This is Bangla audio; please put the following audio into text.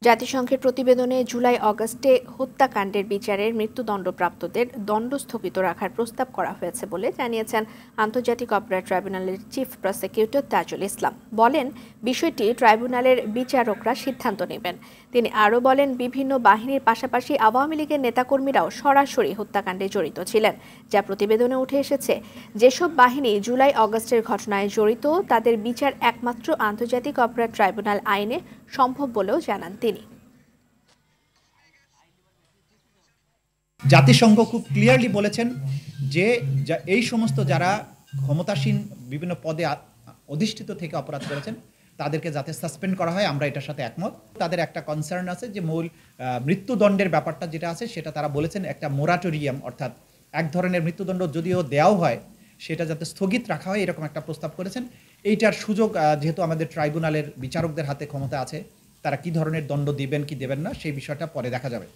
জাতিসংঘের প্রতিবেদনে জুলাই অগাস্টে হত্যাকাণ্ডের বিচারের মৃত্যুদণ্ডপ্রাপ্তদের দণ্ড স্থগিত রাখার প্রস্তাব করা হয়েছে বলে জানিয়েছেন আন্তর্জাতিক অপরাধ ট্রাইব্যুনালের চিফ প্রসিকিউটর তাজুল ইসলাম। বলেন, বিষয়টি ট্রাইব্যুনালের বিচারকরা সিদ্ধান্ত নেবেন। তিনি আরও বলেন, বিভিন্ন বাহিনীর পাশাপাশি আওয়ামী লীগের নেতাকর্মীরাও সরাসরি হত্যাকাণ্ডে জড়িত ছিলেন, যা প্রতিবেদনে উঠে এসেছে। যেসব বাহিনী জুলাই অগাস্টের ঘটনায় জড়িত তাদের বিচার একমাত্র আন্তর্জাতিক অপরাধ ট্রাইব্যুনাল আইনে সম্ভব বলেও জানান তিনি। জাতিসংঘ খুব ক্লিয়ারলি বলেছেন যে এই সমস্ত যারা ক্ষমতাসীন বিভিন্ন পদে অধিষ্ঠিত থেকে অপরাধ করেছেন তাদেরকে যাতে সাসপেন্ড করা হয়, আমরা এটার সাথে একমত। তাদের একটা কনসার্ন আছে যে মূল মৃত্যুদণ্ডের ব্যাপারটা যেটা আছে সেটা তারা বলেছেন একটা মোরাটোরিয়াম, অর্থাৎ এক ধরনের মৃত্যুদণ্ড যদিও দেওয়াও হয় সেটা যাতে স্থগিত রাখা হয় এরকম একটা প্রস্তাব করেছেন। এইটার সুযোগ যেহেতু আমাদের ট্রাইব্যুনালের বিচারকদের হাতে ক্ষমতা আছে, তারা কি ধরনের দণ্ড দিবেন কি দেবেন না সেই বিষয়টা পরে দেখা যাবে।